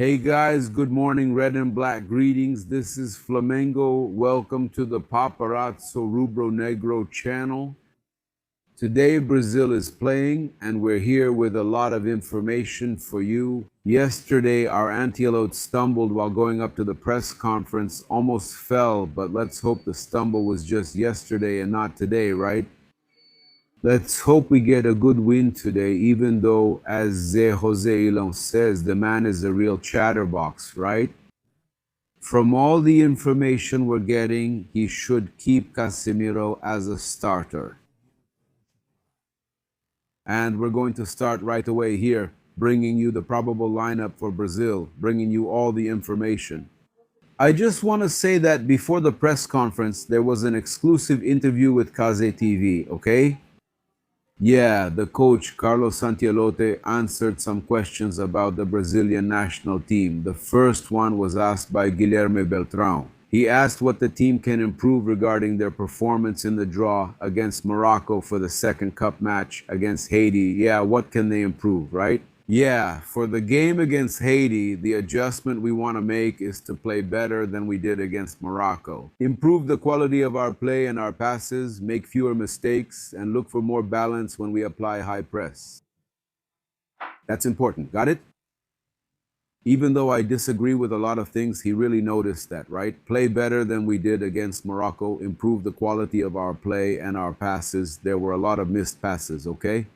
Hey guys, good morning, red and black greetings. This is Flamengo. Welcome to the Paparazzo Rubro Negro channel. Today, Brazil is playing, and we're here with a lot of information for you. Yesterday, our antelope stumbled while going up to the press conference, almost fell, but let's hope the stumble was just yesterday and not today, right? Let's hope we get a good win today, even though, as Zé Jose Ilon says, the man is a real chatterbox, right? From all the information we're getting, he should keep Casemiro as a starter. And we're going to start right away here, bringing you the probable lineup for Brazil, bringing you all the information. I just want to say that before the press conference, there was an exclusive interview with Kaze TV, okay? Yeah, the coach, Carlos Santialote, answered some questions about the Brazilian national team. The first one was asked by Guilherme Beltrão. He asked what the team can improve regarding their performance in the draw against Morocco for the second cup match against Haiti. Yeah, what can they improve, right? Yeah, for the game against Haiti, the adjustment we want to make is to play better than we did against Morocco. Improve the quality of our play and our passes, make fewer mistakes, and look for more balance when we apply high press. That's important. Got it? Even though I disagree with a lot of things, he really noticed that, right? Play better than we did against Morocco, improve the quality of our play and our passes. There were a lot of missed passes, okay?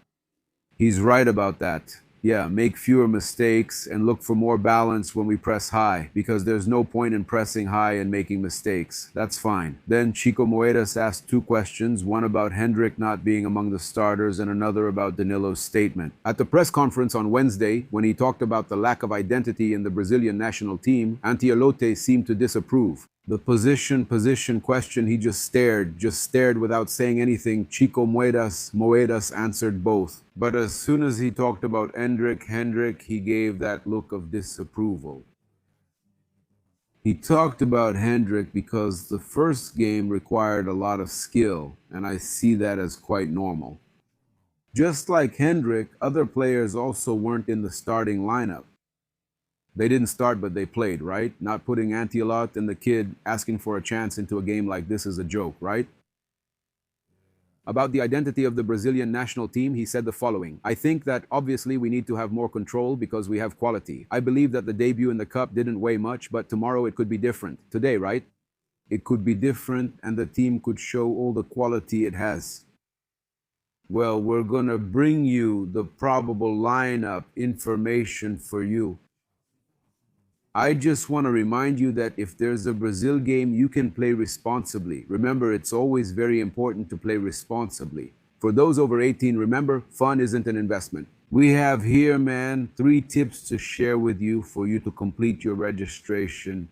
He's right about that. Yeah, make fewer mistakes and look for more balance when we press high, because there's no point in pressing high and making mistakes. That's fine. Then Chico Moedas asked two questions, one about Hendrick not being among the starters and another about Danilo's statement. At the press conference on Wednesday, when he talked about the lack of identity in the Brazilian national team, Ancelotti seemed to disapprove. The position question, he just stared without saying anything. Chico Moedas answered both. But as soon as he talked about Hendrick, he gave that look of disapproval. He talked about Hendrick because the first game required a lot of skill, and I see that as quite normal. Just like Hendrick, other players also weren't in the starting lineup. They didn't start, but they played, right? Not putting Antialot and the kid asking for a chance into a game like this is a joke, right? About the identity of the Brazilian national team, he said the following. I think that obviously we need to have more control because we have quality. I believe that the debut in the Cup didn't weigh much, but tomorrow it could be different. Today, right? It could be different and the team could show all the quality it has. Well, we're going to bring you the probable lineup information for you. I just want to remind you that if there's a Brazil game, you can play responsibly. Remember, it's always very important to play responsibly. For those over 18, remember, fun isn't an investment. We have here, man, 3 tips to share with you for you to complete your registration.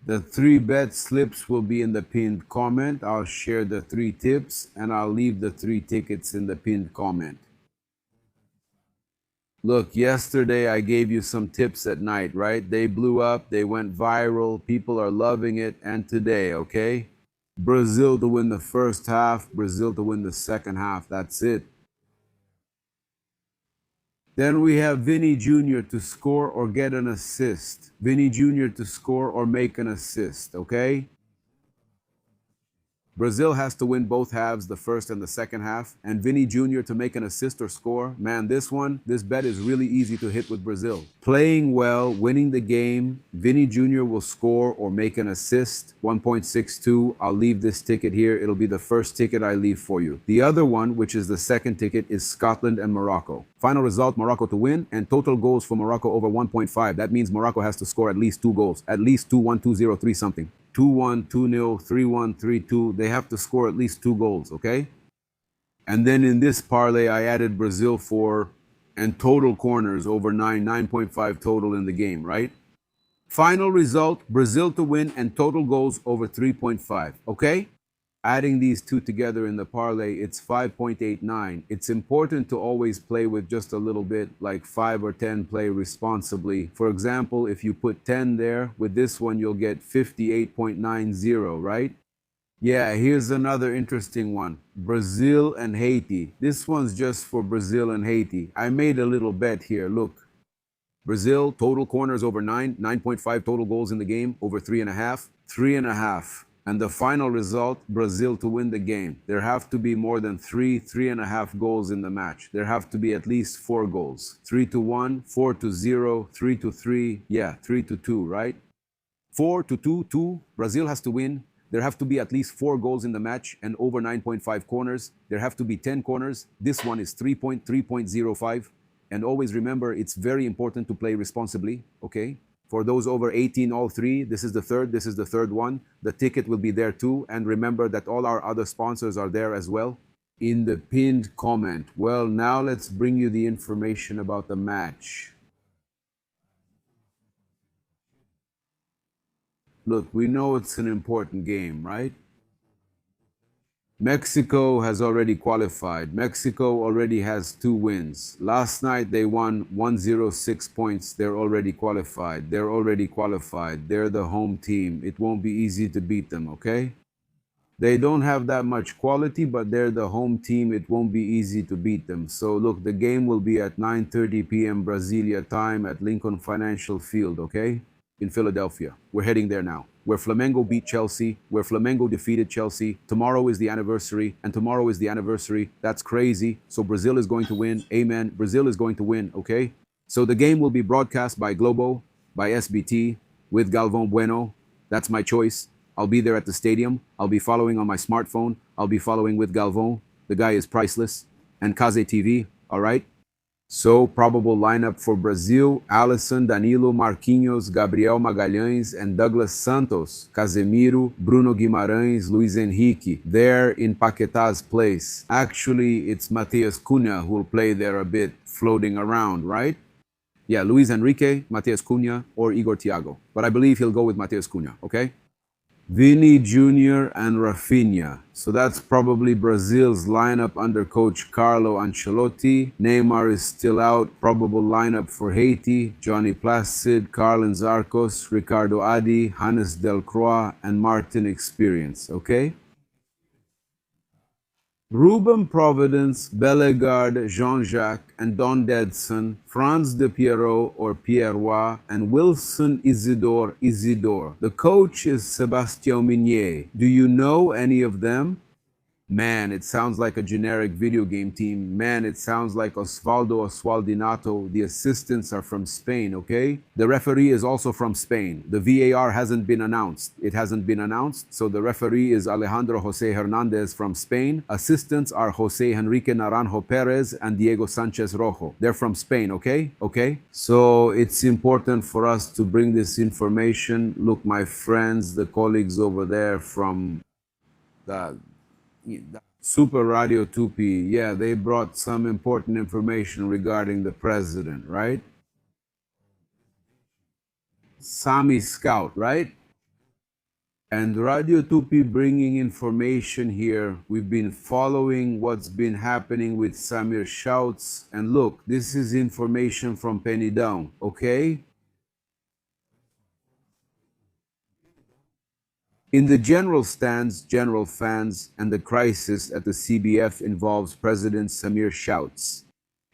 The 3 bet slips will be in the pinned comment. I'll share the 3 tips and I'll leave the 3 tickets in the pinned comment. Look, yesterday I gave you some tips at night, right? They blew up, they went viral, people are loving it, and today, okay? Brazil to win the first half, Brazil to win the second half, that's it. Then we have Vinny Jr. to score or get an assist. Vinny Jr. to score or make an assist, okay? Brazil has to win both halves, the first and the second half, and Vinny Jr. to make an assist or score. Man, this bet is really easy to hit with Brazil. Playing well, winning the game, Vinny Jr. will score or make an assist, 1.62. I'll leave this ticket here. It'll be the first ticket I leave for you. The other one, which is the second ticket, is Scotland and Morocco. Final result, Morocco to win, and total goals for Morocco over 1.5. That means Morocco has to score at least 2 goals, at least 2-1, 2-0, 3 something. 2-1, 2-0, 3-1, 3-2. They have to score at least 2 goals, okay? And then in this parlay, I added Brazil for and total corners over 9.5 total in the game, right? Final result, Brazil to win and total goals over 3.5, okay? Adding these two together in the parlay, it's 5.89. It's important to always play with just a little bit, like 5 or 10, play responsibly. For example, if you put 10 there, with this one you'll get 58.90, right? Yeah, here's another interesting one. Brazil and Haiti. This one's just for Brazil and Haiti. I made a little bet here, look. Brazil, total corners over 9.5 total goals in the game, over 3.5, 3.5. And the final result, Brazil to win the game. There have to be more than 3.5 goals in the match. There have to be at least 4 goals. 3-1, 4-0, 3-3, yeah, 3-2, right? 4-2, 2. Brazil has to win. There have to be at least 4 goals in the match and over 9.5 corners. There have to be 10 corners. This one is 3.05. And always remember, it's very important to play responsibly, okay? For those over 18, all 3, this is the third one. The ticket will be there too. And remember that all our other sponsors are there as well in the pinned comment. Well, now let's bring you the information about the match. Look, we know it's an important game, right? Mexico has already qualified. Mexico already has 2 wins. Last night they won 106 points. They're already qualified. They're already qualified. They're the home team. It won't be easy to beat them, okay? They don't have that much quality, but they're the home team. It won't be easy to beat them. So look, the game will be at 9:30 p.m. Brasilia time at Lincoln Financial Field, okay? In Philadelphia. We're heading there now. Where Flamengo beat Chelsea, where Flamengo defeated Chelsea. Tomorrow is the anniversary, and tomorrow is the anniversary. That's crazy. So Brazil is going to win. Amen. Brazil is going to win, okay? So the game will be broadcast by Globo, by SBT, with Galvão Bueno. That's my choice. I'll be there at the stadium. I'll be following on my smartphone. I'll be following with Galvão. The guy is priceless. And Kaze TV, all right? So, probable lineup for Brazil: Alisson, Danilo, Marquinhos, Gabriel Magalhães, and Douglas Santos, Casemiro, Bruno Guimarães, Luis Henrique, there in Paqueta's place. Actually, it's Matheus Cunha who will play there a bit, floating around, right? Yeah, Luis Enrique, Matheus Cunha, or Igor Thiago. But I believe he'll go with Matheus Cunha, okay? Vini Jr. and Rafinha. So that's probably Brazil's lineup under coach Carlo Ancelotti. Neymar is still out. Probable lineup for Haiti: Johnny Placid, Carlin Zarcos, Ricardo Adi, Hannes Delcroix, and Martin Experience, okay? Ruben Providence, Bellegarde, Jean-Jacques, and Don Dedson, Franz de Pierrot or Pierrois, and Wilson Isidore. The coach is Sébastien Minier. Do you know any of them? Man, it sounds like a generic video game team. Man, it sounds like Osvaldo Oswaldinato. The assistants are from Spain, okay? The referee is also from Spain. The VAR hasn't been announced. It hasn't been announced, so the referee is Alejandro Jose Hernandez from Spain. Assistants are Jose Enrique Naranjo Perez and Diego Sanchez Rojo. They're from Spain, okay? Okay? So it's important for us to bring this information. Look, my friends, the colleagues over there from the Super Radio Tupi, yeah, they brought some important information regarding the president, right? Sami Scout, right? And Radio Tupi bringing information here. We've been following what's been happening with Samir Shouts. And look, this is information from Penny Down, okay? In the general stands, general fans, and the crisis at the CBF involves President Samir Shouts.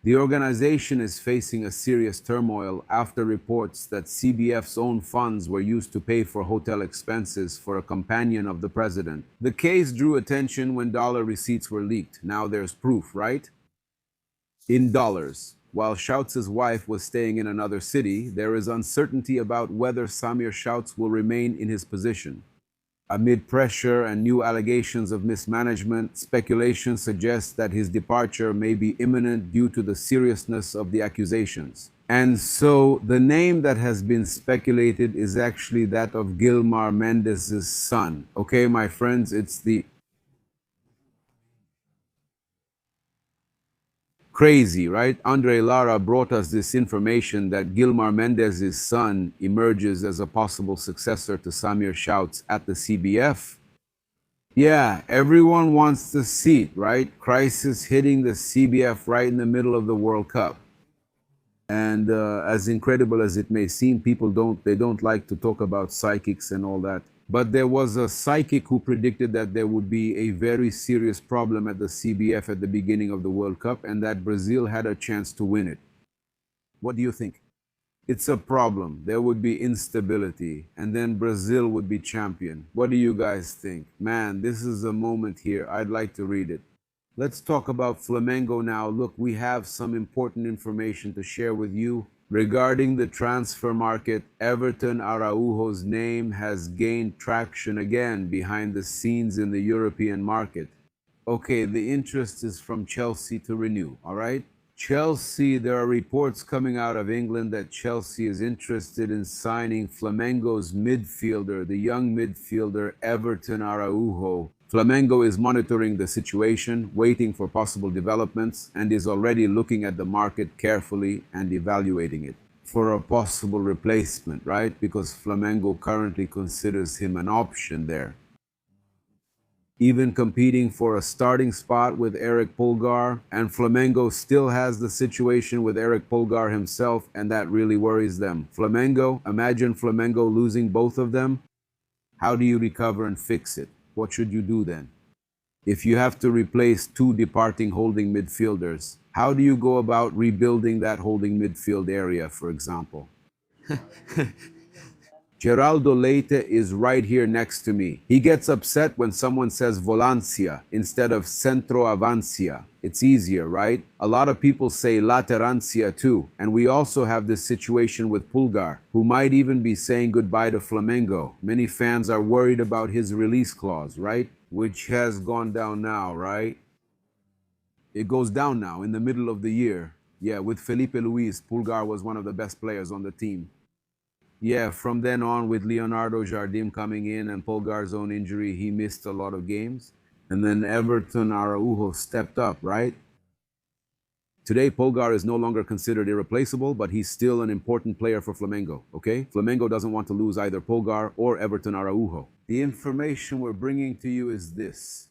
The organization is facing a serious turmoil after reports that CBF's own funds were used to pay for hotel expenses for a companion of the president. The case drew attention when dollar receipts were leaked. Now there's proof, right? In dollars. While Shouts' wife was staying in another city, there is uncertainty about whether Samir Shouts will remain in his position. Amid pressure and new allegations of mismanagement, speculation suggests that his departure may be imminent due to the seriousness of the accusations. And so the name that has been speculated is actually that of Gilmar Mendes' son. Okay, my friends, it's the crazy, right? Andre Lara brought us this information that Gilmar Mendes' son emerges as a possible successor to Samir Shouts at the CBF. Yeah, everyone wants the seat, right? Crisis hitting the CBF right in the middle of the World Cup. And as incredible as it may seem, people don't like to talk about psychics and all that. But there was a psychic who predicted that there would be a very serious problem at the CBF at the beginning of the World Cup and that Brazil had a chance to win it. What do you think? It's a problem. There would be instability, and then Brazil would be champion. What do you guys think? Man, this is a moment here. I'd like to read it. Let's talk about Flamengo now. Look, we have some important information to share with you. Regarding the transfer market, Everton Araujo's name has gained traction again behind the scenes in the European market. Okay, the interest is from Chelsea to renew, all right? Chelsea, there are reports coming out of England that Chelsea is interested in signing Flamengo's midfielder, the young midfielder Everton Araujo. Flamengo is monitoring the situation, waiting for possible developments, and is already looking at the market carefully and evaluating it for a possible replacement, right? Because Flamengo currently considers him an option there, even competing for a starting spot with Eric Pulgar. And Flamengo still has the situation with Eric Pulgar himself, and that really worries them. Flamengo, imagine Flamengo losing both of them. How do you recover and fix it? What should you do then? If you have to replace two departing holding midfielders, how do you go about rebuilding that holding midfield area, for example? Geraldo Leite is right here next to me. He gets upset when someone says volancia instead of centroavancia. It's easier, right? A lot of people say laterancia too. And we also have this situation with Pulgar, who might even be saying goodbye to Flamengo. Many fans are worried about his release clause, right? Which has gone down now, right? It goes down now in the middle of the year. Yeah, with Felipe Luis, Pulgar was one of the best players on the team. Yeah, from then on, with Leonardo Jardim coming in and Pulgar's own injury, he missed a lot of games. And then Everton Araujo stepped up, right? Today, Pulgar is no longer considered irreplaceable, but he's still an important player for Flamengo, okay? Flamengo doesn't want to lose either Pulgar or Everton Araujo. The information we're bringing to you is this.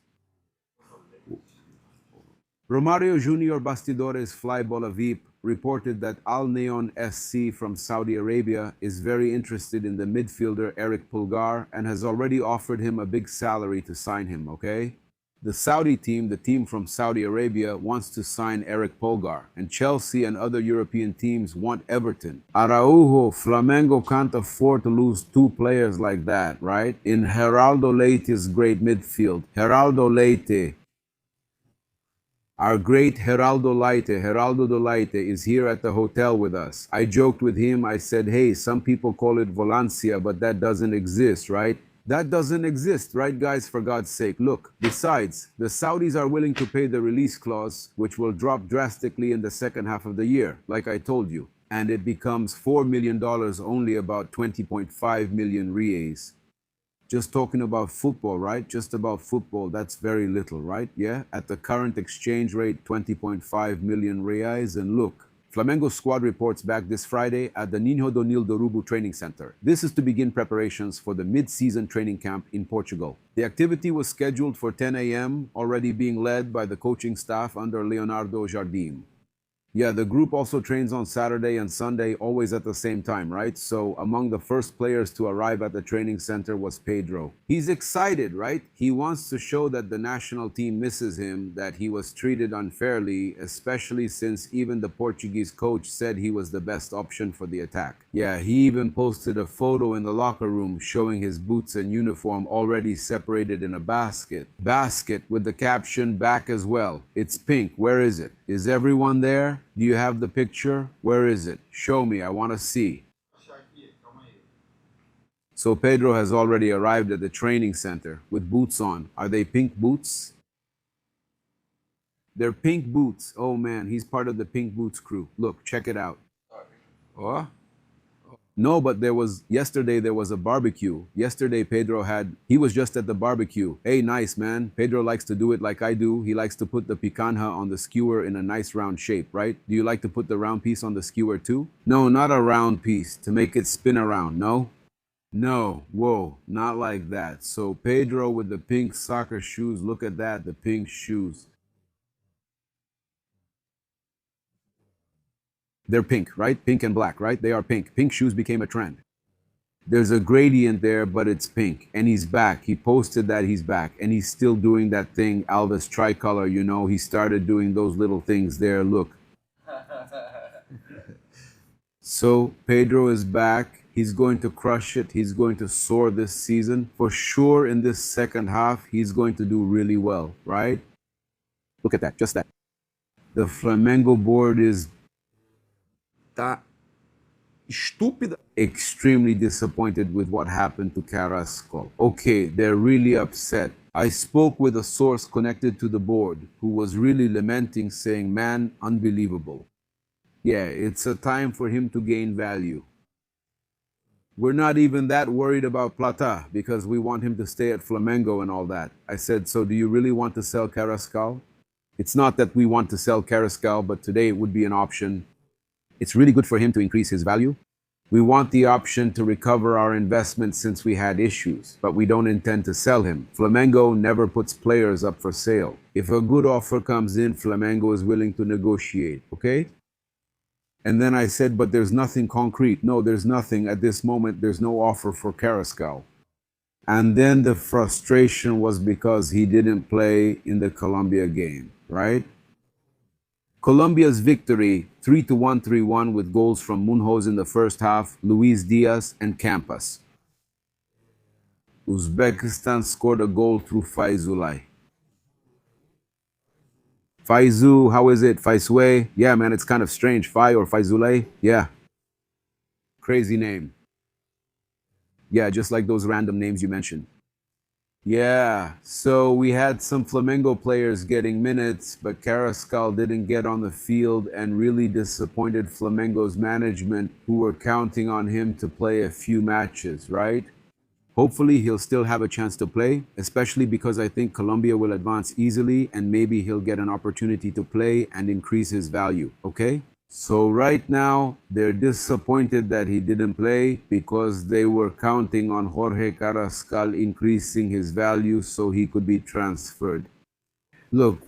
Romario Junior Bastidores Fly Bola VIP reported that Al Neon SC from Saudi Arabia is very interested in the midfielder Eric Pulgar and has already offered him a big salary to sign him, okay? The Saudi team, the team from Saudi Arabia, wants to sign Eric Pulgar, and Chelsea and other European teams want Everton. Araujo, Flamengo can't afford to lose two players like that, right? In Geraldo Leite's great midfield. Geraldo Leite, our great Geraldo de Leite is here at the hotel with us. I joked with him. I said, hey, some people call it Volancia, but that doesn't exist, right? That doesn't exist, right, guys? For God's sake. Look, besides, the Saudis are willing to pay the release clause, which will drop drastically in the second half of the year, like I told you. And it becomes $4 million, only about 20.5 million reais. Just talking about football, right? Just about football, that's very little, right? Yeah? At the current exchange rate, 20.5 million reais. And look, Flamengo squad reports back this Friday at the Ninho do Nil do Urubu training center. This is to begin preparations for the mid-season training camp in Portugal. The activity was scheduled for 10 a.m., already being led by the coaching staff under Leonardo Jardim. Yeah, the group also trains on Saturday and Sunday, always at the same time, right? So among the first players to arrive at the training center was Pedro. He's excited, right? He wants to show that the national team misses him, that he was treated unfairly, especially since even the Portuguese coach said he was the best option for the attack. Yeah, he even posted a photo in the locker room showing his boots and uniform already separated in a basket. Basket with the caption back as well. It's pink. Where is it? Is everyone there? Do you have the picture? Where is it? Show me. I want to see. So Pedro has already arrived at the training center with boots on. Are they pink boots? They're pink boots. Oh man, he's part of the pink boots crew. Look, check it out. Oh? No, but yesterday there was a barbecue. Yesterday he was just at the barbecue. Hey, nice man. Pedro likes to do it like I do. He likes to put the picanha on the skewer in a nice round shape, right? Do you like to put the round piece on the skewer too? No, not a round piece, to make it spin around, no? No, whoa, not like that. So Pedro with the pink soccer shoes, look at that, the pink shoes. They're pink, right? Pink and black, right? They are pink. Pink shoes became a trend. There's a gradient there, but it's pink. And he's back. He posted that he's back. And he's still doing that thing, Alves tricolor, you know. He started doing those little things there. Look. So Pedro is back. He's going to crush it. He's going to soar this season. For sure, in this second half, he's going to do really well, right? Look at that, just that. The Flamengo board is tá estúpida. Extremely disappointed with what happened to Carrascal. Okay, they're really upset. I spoke with a source connected to the board who was really lamenting, saying, man, unbelievable. Yeah, it's a time for him to gain value. We're not even that worried about Plata because we want him to stay at Flamengo and all that. I said, so do you really want to sell Carrascal? It's not that we want to sell Carrascal, but today it would be an option. It's really good for him to increase his value. We want the option to recover our investment since we had issues, but we don't intend to sell him. Flamengo never puts players up for sale. If a good offer comes in, Flamengo is willing to negotiate, okay? And then I said, but there's nothing concrete. No, there's nothing at this moment. There's no offer for Carrascal. And then the frustration was because he didn't play in the Colombia game, right? Colombia's victory 3-1, 3-1 with goals from Munhoz in the first half, Luis Diaz and Campas. Uzbekistan scored a goal through Faizulay. Faizu, how is it? Faisue? Yeah, man, it's kind of strange. Fai or Faizulay? Yeah. Crazy name. Yeah, just like those random names you mentioned. Yeah, so we had some Flamengo players getting minutes, but Carrascal didn't get on the field and really disappointed Flamengo's management, who were counting on him to play a few matches, right? Hopefully, he'll still have a chance to play, especially because I think Colombia will advance easily and maybe he'll get an opportunity to play and increase his value, okay? So right now, they're disappointed that he didn't play because they were counting on Jorge Carrascal increasing his value so he could be transferred. Look,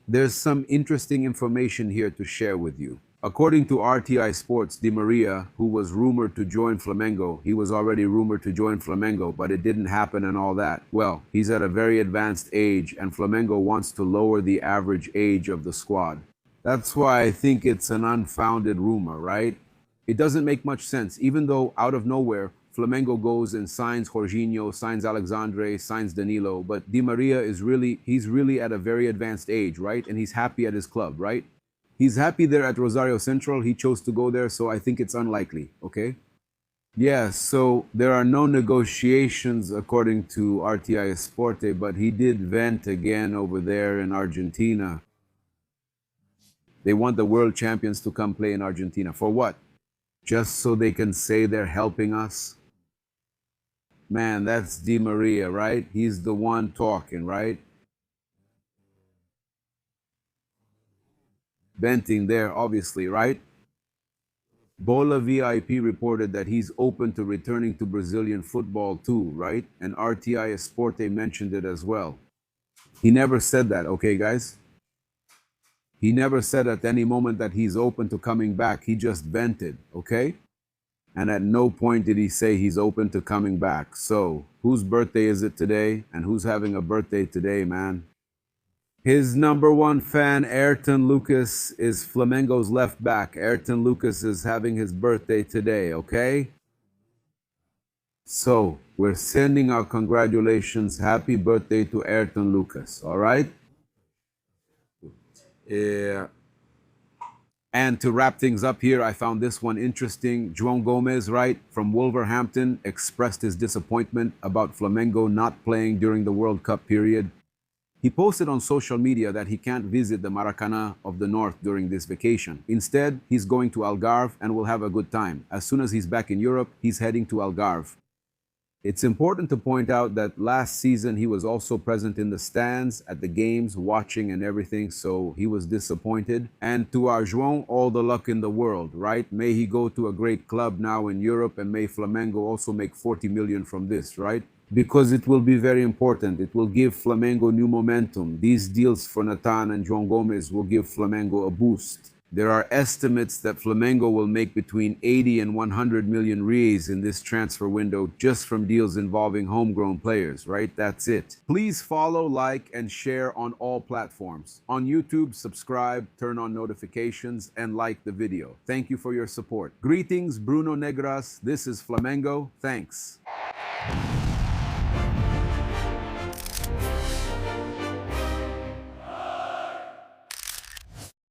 there's some interesting information here to share with you. According to RTI Sports, Di Maria, who was rumored to join Flamengo, he was already rumored to join Flamengo, but it didn't happen and all that. Well, he's at a very advanced age, and Flamengo wants to lower the average age of the squad. That's why I think it's an unfounded rumor, right? It doesn't make much sense, even though out of nowhere, Flamengo goes and signs Jorginho, signs Alexandre, signs Danilo, but Di Maria he's really at a very advanced age, right? And he's happy at his club, right? He's happy there at Rosario Central. He chose to go there, so I think it's unlikely, okay? Yeah, so there are no negotiations according to RTI Esporte, but he did vent again over there in Argentina. They want the world champions to come play in Argentina. For what? Just so they can say they're helping us? Man, that's Di Maria, right? He's the one talking, right? Venting there, obviously, right? Bola VIP reported that he's open to returning to Brazilian football too, right? And RTI Esporte mentioned it as well. He never said that, okay, guys? He never said at any moment that he's open to coming back. He just vented, okay? And at no point did he say he's open to coming back. So, whose birthday is it today? And who's having a birthday today, man? His number one fan, Ayrton Lucas, is Flamengo's left back. Ayrton Lucas is having his birthday today, okay? So, we're sending our congratulations. Happy birthday to Ayrton Lucas, all right? Yeah. And to wrap things up here, I found this one interesting. João Gomez, right, from Wolverhampton, expressed his disappointment about Flamengo not playing during the World Cup period. He posted on social media that he can't visit the Maracanã of the North during this vacation. Instead, he's going to Algarve and will have a good time. As soon as he's back in Europe, he's heading to Algarve. It's important to point out that last season he was also present in the stands, at the games, watching and everything, so he was disappointed. And to our João, all the luck in the world, right? May he go to a great club now in Europe, and may Flamengo also make 40 million from this, right? Because it will be very important. It will give Flamengo new momentum. These deals for Nathan and João Gomes will give Flamengo a boost. There are estimates that Flamengo will make between 80 and 100 million reais in this transfer window just from deals involving homegrown players, right? That's it. Please follow, like, and share on all platforms. On YouTube, subscribe, turn on notifications, and like the video. Thank you for your support. Greetings, Bruno Negras. This is Flamengo. Thanks.